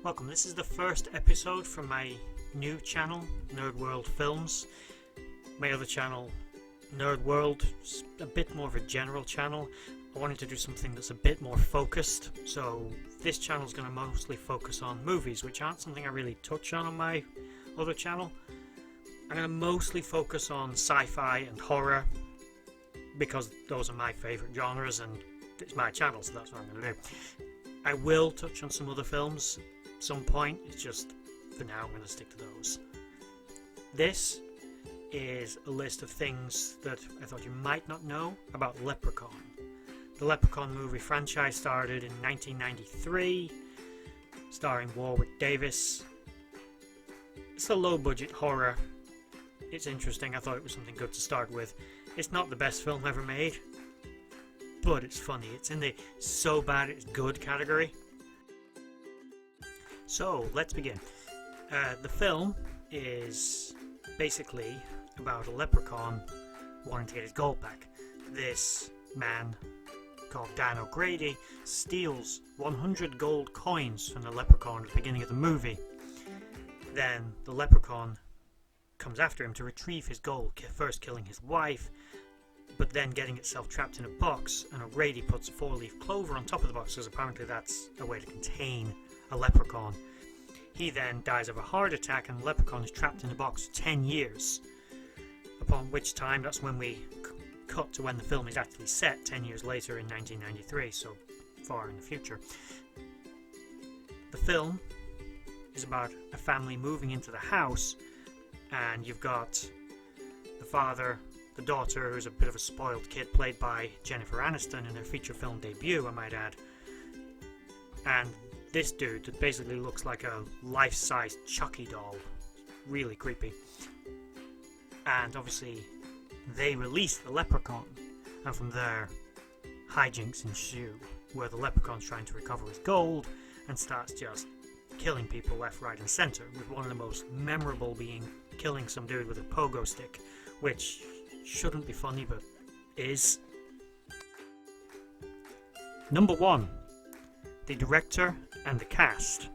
Welcome, this is the first episode from my new channel, Nerd.World Films. My other channel, Nerd.World, is a bit more of a general channel. I wanted to do something that's a bit more focused, so this channel is going to mostly focus on movies, which aren't something I really touch on my other channel. I'm going to mostly focus on sci-fi and horror, because those are my favourite genres and it's my channel, so that's what I'm going to do. I will touch on some other films at some point, it's just for now I'm going to stick to those. This is a list of things that I thought you might not know about Leprechaun. The Leprechaun movie franchise started in 1993, starring Warwick Davis. It's a low budget horror. It's interesting, I thought it was something good to start with. It's not the best film ever made, but it's funny. It's in the so bad it's good category. So let's begin. The film is basically about a leprechaun wanting to get his gold back. This man called Dan O'Grady steals 100 gold coins from the leprechaun at the beginning of the movie. Then the leprechaun comes after him to retrieve his gold, first killing his wife, but then getting itself trapped in a box, and O'Grady puts a 4-leaf clover on top of the box because apparently that's a way to contain a leprechaun. He then dies of a heart attack and the leprechaun is trapped in the box for 10 years. Upon which time, that's when we cut to when the film is actually set 10 years later in 1993, so far in the future. The film is about a family moving into the house, and you've got the father, the daughter, who's a bit of a spoiled kid, played by Jennifer Aniston in her feature film debut, I might add, and this dude that basically looks like a life-size Chucky doll. Really creepy. And obviously they release the leprechaun, and from there hijinks ensue, where the leprechaun's trying to recover his gold and starts just killing people left, right and centre, with one of the most memorable being killing some dude with a pogo stick, which shouldn't be funny but is. Number 1. The director and the cast.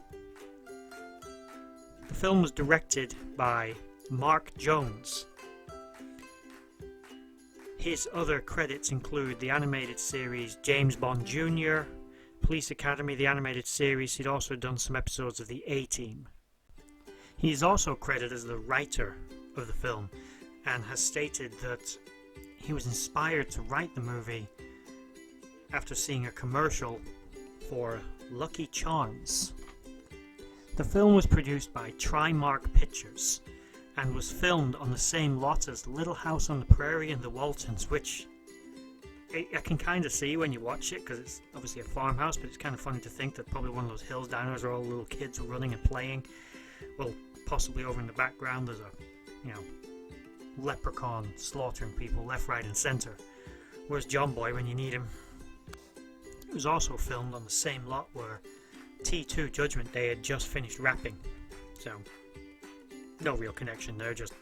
The film was directed by Mark Jones. His other credits include the animated series James Bond Jr., Police Academy, the animated series. He'd also done some episodes of the A-Team. He is also credited as the writer of the film and has stated that he was inspired to write the movie after seeing a commercial for Lucky Charms. The film was produced by Trimark Pictures and was filmed on the same lot as Little House on the Prairie and The Waltons, which I can kind of see when you watch it, because it's obviously a farmhouse, but it's kind of funny to think that probably one of those hills down there where all the little kids were running and playing. Well, possibly over in the background there's a, leprechaun slaughtering people left, right and centre. Where's John Boy when you need him? It was also filmed on the same lot where T2 Judgment Day had just finished wrapping, so no real connection there, just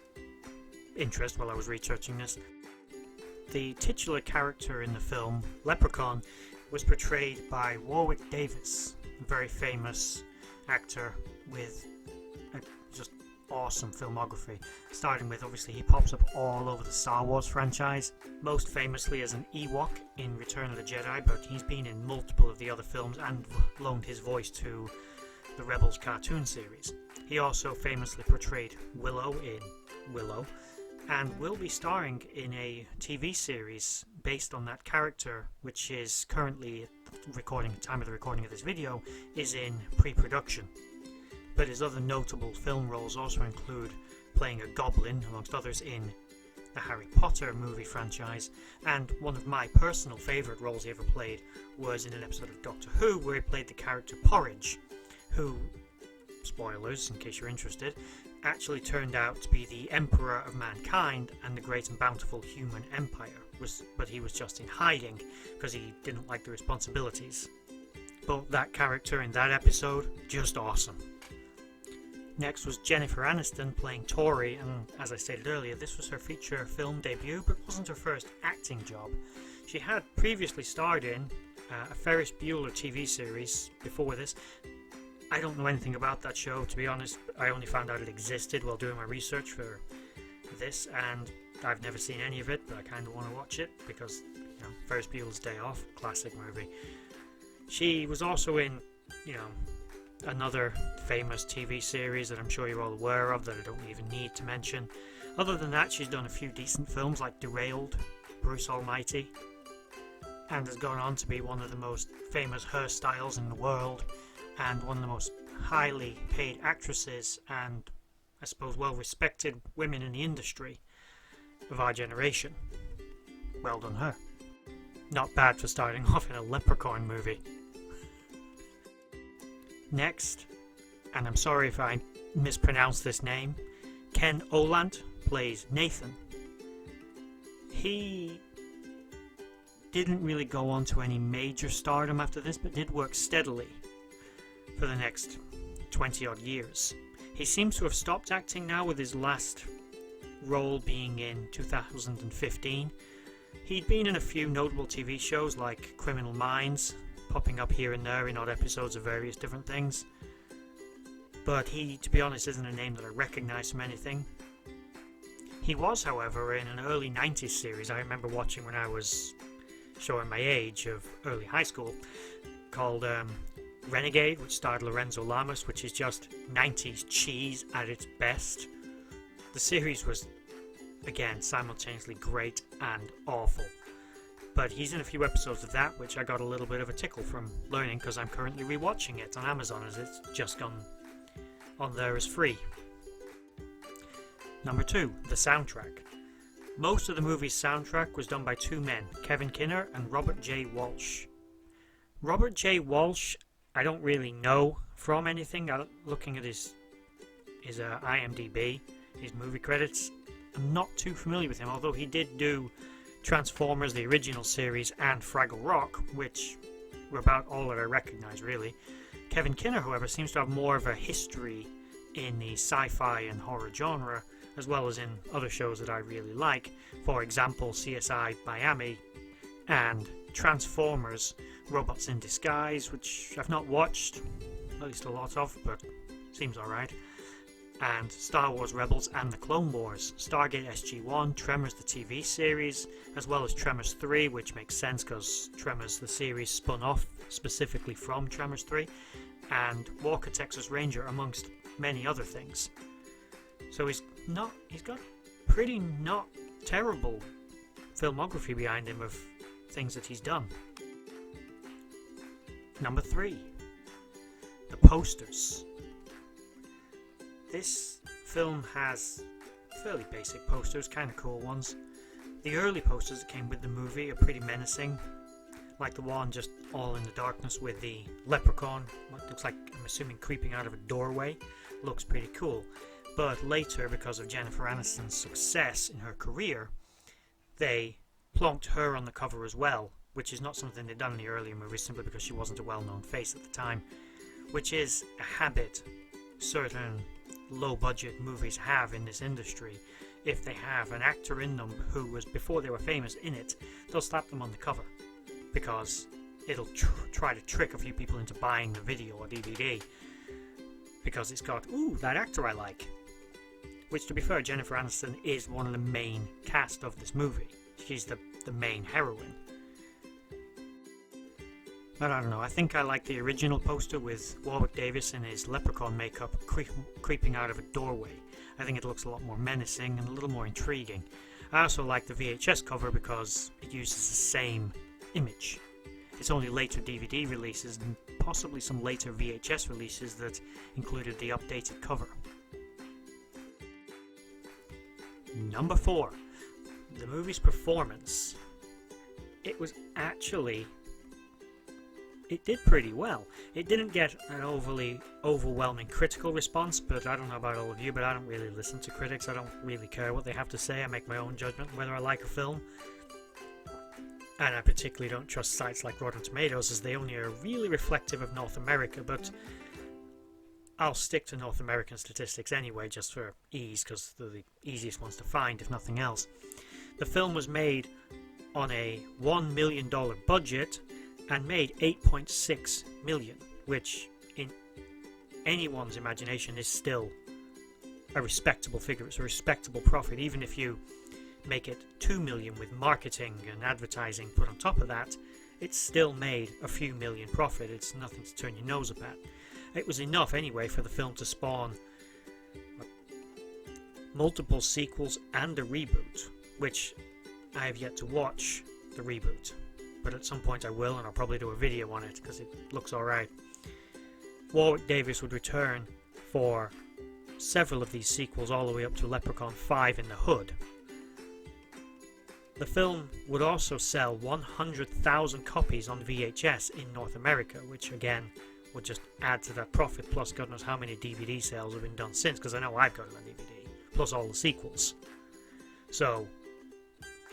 interest while I was researching this. The titular character in the film, Leprechaun, was portrayed by Warwick Davis, a very famous actor with a just awesome filmography, starting with, obviously, he pops up all over the Star Wars franchise, most famously as an Ewok in Return of the Jedi, but he's been in multiple of the other films and loaned his voice to the Rebels cartoon series. He also famously portrayed Willow in Willow, and will be starring in a TV series based on that character, which is currently, time of the recording of this video, is in pre-production. But his other notable film roles also include playing a goblin, amongst others, in the Harry Potter movie franchise, and one of my personal favourite roles he ever played was in an episode of Doctor Who where he played the character Porridge, who, spoilers in case you're interested, actually turned out to be the Emperor of Mankind and the great and bountiful human empire, but he was just in hiding because he didn't like the responsibilities. But that character in that episode, just awesome. Next was Jennifer Aniston playing Tori, and as I stated earlier, this was her feature film debut, but wasn't her first acting job. She had previously starred in a Ferris Bueller TV series before this, I don't know anything about that show, to be honest. I only found out it existed while doing my research for this, and I've never seen any of it, but I kind of want to watch it because, Ferris Bueller's Day Off, classic movie. She was also in, another famous TV series that I'm sure you're all aware of that I don't even need to mention. Other than that, she's done a few decent films like Derailed, Bruce Almighty, and has gone on to be one of the most famous hairstyles in the world and one of the most highly paid actresses and, I suppose, well-respected women in the industry of our generation. Well done her. Not bad for starting off in a Leprechaun movie. Next, and I'm sorry if I mispronounce this name, Ken Oland plays Nathan. He didn't really go on to any major stardom after this, but did work steadily for the next 20 odd years. He seems to have stopped acting now, with his last role being in 2015. He'd been in a few notable TV shows like Criminal Minds, popping up here and there in odd episodes of various different things. But he, to be honest, isn't a name that I recognise from anything. He was, however, in an early 90s series I remember watching when I was showing my age of early high school, called Renegade, which starred Lorenzo Lamas, which is just 90s cheese at its best. The series was, again, simultaneously great and awful. But he's in a few episodes of that, which I got a little bit of a tickle from learning because I'm currently rewatching it on Amazon, as it's just gone on there as free. Number 2, the soundtrack. Most of the movie's soundtrack was done by two men, Kevin Kinner and Robert J. Walsh. Robert J. Walsh, I don't really know from anything. Looking at his IMDb, his movie credits, I'm not too familiar with him, although he did do Transformers, the original series, and Fraggle Rock, which were about all that I recognise, really. Kevin Kinner, however, seems to have more of a history in the sci-fi and horror genre, as well as in other shows that I really like. For example, CSI Miami and Transformers, Robots in Disguise, which I've not watched, at least a lot of, but seems alright. And Star Wars Rebels and the Clone Wars, Stargate SG-1, Tremors the TV series, as well as Tremors 3, which makes sense because Tremors the series spun off specifically from Tremors 3, and Walker Texas Ranger, amongst many other things. So he's got pretty not terrible filmography behind him of things that he's done. Number 3, the posters. This film has fairly basic posters, kind of cool ones. The early posters that came with the movie are pretty menacing, like the one just all in the darkness with the leprechaun, what looks like, I'm assuming, creeping out of a doorway. Looks pretty cool. But later, because of Jennifer Aniston's success in her career, they plonked her on the cover as well, which is not something they'd done in the earlier movies simply because she wasn't a well-known face at the time, which is a habit certain low-budget movies have in this industry. If they have an actor in them who was, before they were famous, in it, they'll slap them on the cover because it'll try to trick a few people into buying the video or DVD because it's got, ooh, that actor I like. Which, to be fair, Jennifer Aniston is one of the main cast of this movie. She's the main heroine. But I don't know, I think I like the original poster with Warwick Davis in his leprechaun makeup creeping out of a doorway. I think it looks a lot more menacing and a little more intriguing. I also like the VHS cover because it uses the same image. It's only later DVD releases and possibly some later VHS releases that included the updated cover. Number 4, the movie's performance. It did pretty well. It didn't get an overly overwhelming critical response, but I don't know about all of you, but I don't really listen to critics. I don't really care what they have to say. I make my own judgment whether I like a film. And I particularly don't trust sites like Rotten Tomatoes, as they only are really reflective of North America, but I'll stick to North American statistics anyway, just for ease, because they're the easiest ones to find, if nothing else. The film was made on a $1 million budget and made $8.6 million, which anyone's imagination, is still a respectable figure. It's a respectable profit. Even if you make it 2 million with marketing and advertising put on top of that, it's still made a few million profit. It's nothing to turn your nose up at. It was enough anyway for the film to spawn multiple sequels and a reboot, which I have yet to watch the reboot, but at some point I will, and I'll probably do a video on it because it looks alright. Warwick Davis would return for several of these sequels all the way up to Leprechaun 5 in the Hood. The film would also sell 100,000 copies on VHS in North America, which again would just add to that profit, plus God knows how many DVD sales have been done since, because I know I've got it on DVD, plus all the sequels. So,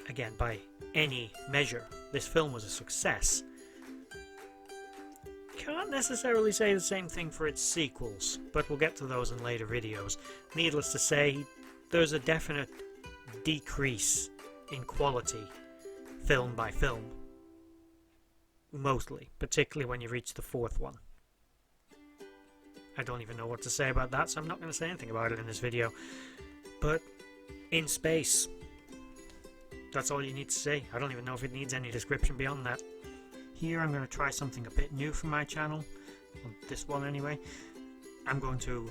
again, by any measure, this film was a success. Can't necessarily say the same thing for its sequels, but we'll get to those in later videos. Needless to say, there's a definite decrease in quality, film by film. Mostly, particularly when you reach the fourth one. I don't even know what to say about that, so I'm not going to say anything about it in this video. But, in space, that's all you need to say. I don't even know if it needs any description beyond that. Here I'm going to try something a bit new for my channel, on this one anyway. I'm going to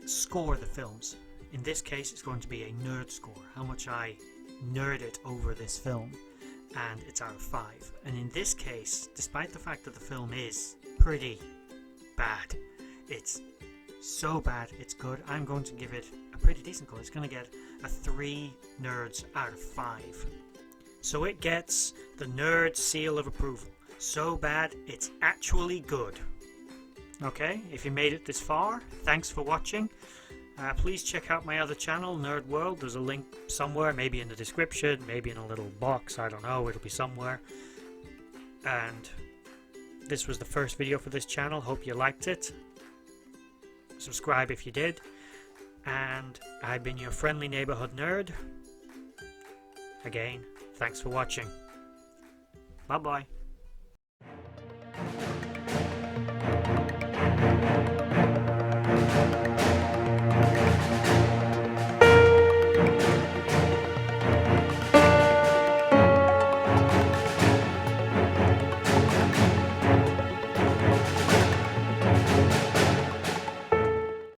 score the films. In this case it's going to be a nerd score, how much I nerd it over this film, and it's out of 5. And in this case, despite the fact that the film is pretty bad, it's so bad it's good, I'm going to give it a pretty decent score. It's going to get a 3 nerds out of 5. So it gets the nerd seal of approval. So bad it's actually good. Okay, if you made it this far, thanks for watching. Please check out my other channel, Nerd.World. There's a link somewhere, maybe in the description, maybe in a little box, I don't know, it'll be somewhere. And this was the first video for this channel. Hope you liked it. Subscribe if you did. And I've been your friendly neighborhood nerd. Again, thanks for watching. Bye bye.